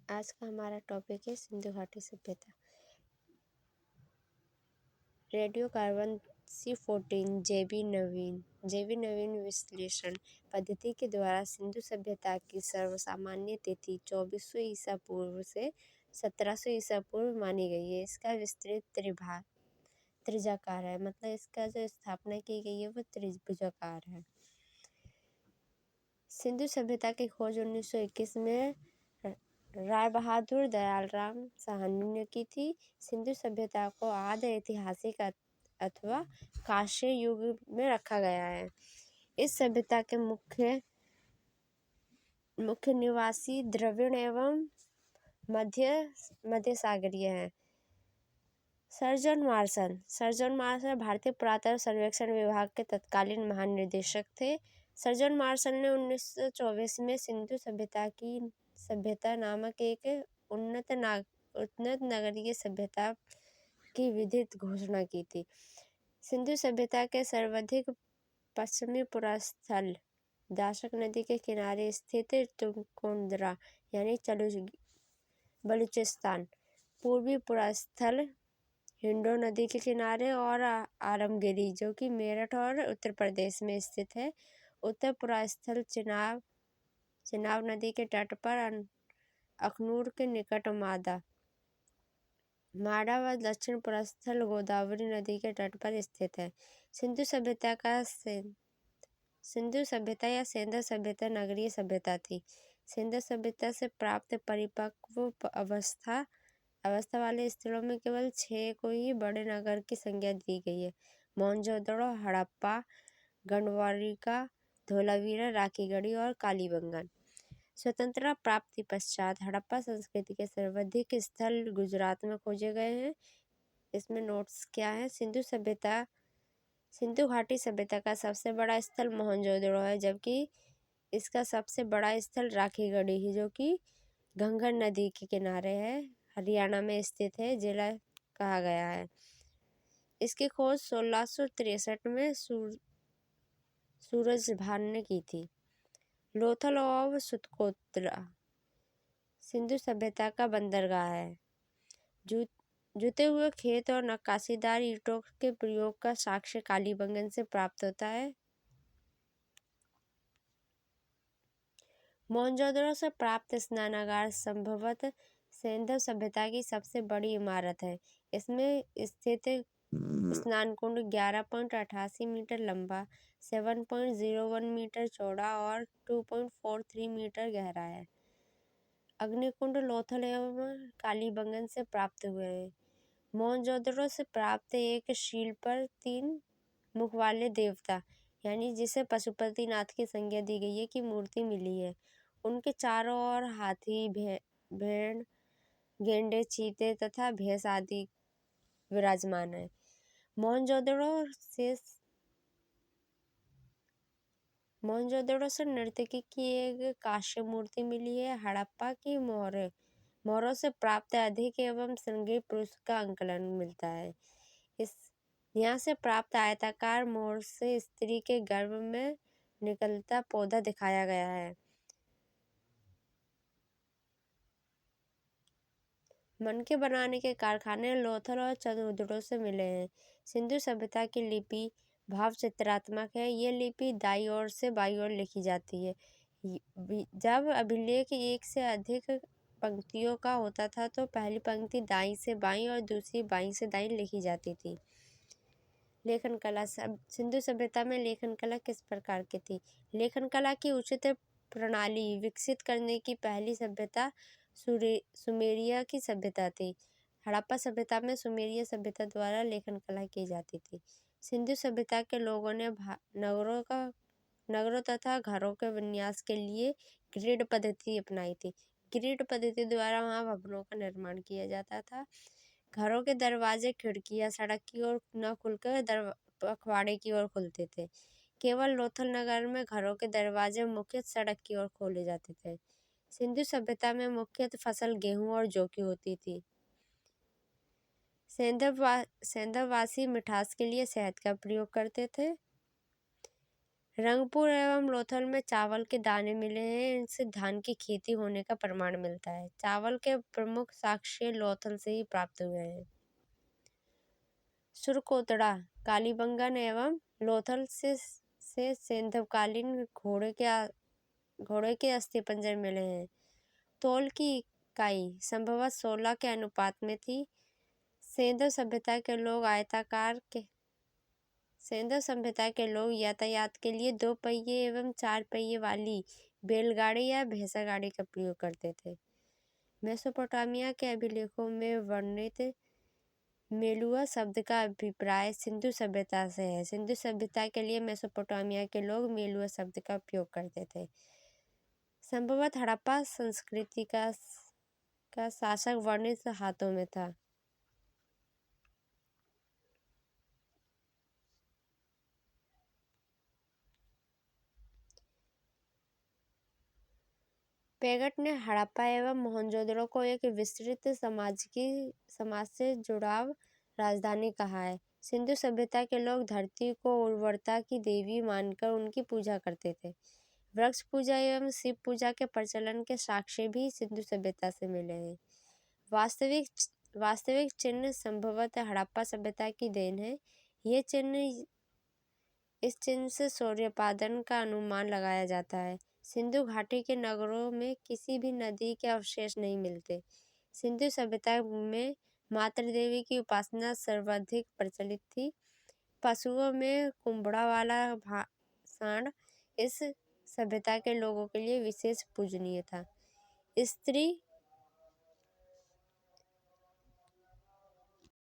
आज का हमारा टॉपिक है सिंधु घाटी सभ्यता। रेडियो कार्बन C14 जैवी नवीन विश्लेषण पद्धति के द्वारा सिंधु सभ्यता की सर्वसामान्य तिथि 2400 ईसा पूर्व से 1700 ईसा पूर्व मानी गई है। इसका विस्तृत त्रिज्याकार है, मतलब इसका जो स्थापना की गई है वो त्रिभुजाकार है। सिंधु सभ्यता की खोज 1921 में राय बहादुर दयालराम साहनी ने की थी। सिंधु सभ्यता को आदि ऐतिहासिक अथवा कांस्य युग में रखा गया है। इस सभ्यता के मुख्य निवासी द्रविड़ एवं मध्य सागरीय हैं। सर्जन मार्शल भारतीय पुरातत्व सर्वेक्षण विभाग के तत्कालीन महानिदेशक थे। सर्जन मार्शल ने 1924 में सिंधु सभ्यता नामक एक उन्नत नगरीय सभ्यता की विधित घोषणा की थी। सिंधु सभ्यता के सर्वाधिक पश्चिमी पुरास्थल दाशक नदी के किनारे स्थित तुंगकोंद्रा यानी बलूचिस्तान, पूर्वी पुरास्थल हिंडो नदी के किनारे, और आलमगिरी जो कि मेरठ और उत्तर प्रदेश में स्थित है। उत्तर पुरास्थल चिनाब नदी के तट पर अखनूर के निकट माडा व दक्षिण पुरास्थल गोदावरी नदी के तट पर स्थित है। सिंधु सभ्यता या सेंधव सभ्यता नगरीय सभ्यता थी। सेंधव सभ्यता से प्राप्त परिपक्व अवस्था वाले स्थलों में केवल 6 को ही बड़े नगर की संज्ञा दी गई है: मोहनजोदड़ो, हड़प्पा, गढ़वारिका, धोलावीरा, राखीगढ़ी और कालीबंगन। स्वतंत्रता प्राप्ति पश्चात हड़प्पा संस्कृति के सर्वाधिक स्थल गुजरात में खोजे गए हैं। इसमें नोट्स क्या है? सिंधु घाटी सभ्यता का सबसे बड़ा स्थल मोहनजोदड़ो है, जबकि इसका सबसे बड़ा स्थल राखीगढ़ी है, जो कि घंघर नदी के किनारे है, हरियाणा में स्थित है, जिला कहा गया है। इसकी खोज 1663 में सूरजभान ने की थी। लोथल ऑफ सुतकोत्रा सिंधु सभ्यता का बंदरगाह है। जुते हुए खेत और नक्काशीदार ईंटों के प्रयोग का साक्ष्य कालीबंगन से प्राप्त होता है। मोहनजोदड़ो से प्राप्त स्नानागार संभवतः सेंधव सभ्यता की सबसे बड़ी इमारत है। इसमें स्थित स्नान कुंड 11.88 मीटर लंबा, 7.01 मीटर चौड़ा और 2.43 मीटर गहरा है। अग्निकुंड लोथल एवं कालीबंगन से प्राप्त हुए हैं। मोहनजोदड़ो से प्राप्त एक शील पर 3 मुख वाले देवता, यानी जिसे पशुपतिनाथ की संज्ञा दी गई है, की मूर्ति मिली है। उनके चारों ओर हाथी, भेड़, गेंडे, चीते तथा भैंस आदि विराजमान है। मोहनजोदड़ो से नर्तकी की एक कांस्य मूर्ति मिली है। हड़प्पा की मोहरों से प्राप्त अधिक एवं संगीत पुरुष का अंकलन मिलता है। यहाँ से प्राप्त आयताकार मोहर से स्त्री के गर्भ में निकलता पौधा दिखाया गया है। मनके बनाने के कारखाने लोथल और चंद्रदुर्ग से मिले हैं। सिंधु सभ्यता की लिपि भाव चित्रात्मक है। ये लिपि दाई ओर से बाई ओर लिखी जाती है। जब अभिलेख एक से अधिक पंक्तियों का होता था तो पहली पंक्ति दाई से बाई और दूसरी बाई से दाई लिखी जाती थी। लेखन कला सिंधु सभ्यता में लेखन कला किस प्रकार की थी? लेखन कला की उचित प्रणाली विकसित करने की पहली सभ्यता सुमेरिया की सभ्यता थी। हड़प्पा सभ्यता में सुमेरिया सभ्यता द्वारा लेखन कला की जाती थी। सिंधु सभ्यता के लोगों ने नगरों तथा घरों के विन्यास के लिए ग्रिड पद्धति अपनाई थी। ग्रिड पद्धति द्वारा वहाँ भवनों का निर्माण किया जाता था। घरों के दरवाजे, खिड़कियां सड़क की ओर न खुलकर पखवाड़े की ओर खुलते थे। केवल लोथल नगर में घरों के दरवाजे मुख्य सड़क की ओर खोले जाते थे। सिंधु सभ्यता में मुख्य फसल गेहूं और जौ की होती थी। सेंधववासी मिठास के लिए शहद का प्रयोग करते थे। रंगपुर एवं लोथल में चावल के दाने मिले हैं। इनसे धान की खेती होने का प्रमाण मिलता है। चावल के प्रमुख साक्ष्य लोथल से ही प्राप्त हुए हैं। सुरकोतड़ा कालीबंगन एवं लोथल से सेंधवकालीन घोड़े के अस्थिपंजर मिले हैं। तौल की इकाई संभवतः 16 के अनुपात में थी। सेंधव सभ्यता के लोग यातायात के लिए 2 पहिए एवं 4 पहिए वाली बैलगाड़ी या भैंसा गाड़ी का प्रयोग करते थे। मेसोपोटामिया के अभिलेखों में वर्णित मेलुआ शब्द का अभिप्राय सिंधु सभ्यता से है। सिंधु सभ्यता के लिए मेसोपोटामिया के लोग मेलुआ शब्द का उपयोग करते थे। संभवतः हड़प्पा संस्कृति का शासक वर्णित हाथों में था। पेगट ने हड़प्पा एवं मोहनजोदड़ो को एक विस्तृत समाज से जुड़ाव राजधानी कहा है। सिंधु सभ्यता के लोग धरती को उर्वरता की देवी मानकर उनकी पूजा करते थे। वृक्ष पूजा एवं शिव पूजा के प्रचलन के साक्ष्य भी सिंधु सभ्यता से मिले हैं। वास्तविक चिन्ह संभवतः हड़प्पा सभ्यता की देन है। इस चिन्ह से सूर्योपादन का अनुमान लगाया जाता है। सिंधु घाटी के नगरों में किसी भी नदी के अवशेष नहीं मिलते। सिंधु सभ्यता में मातृ देवी की उपासना सर्वाधिक प्रचलित थी। पशुओं में कुंभड़ा वाला सांड इस सभ्यता के लोगों के लिए विशेष पूजनीय था। स्त्री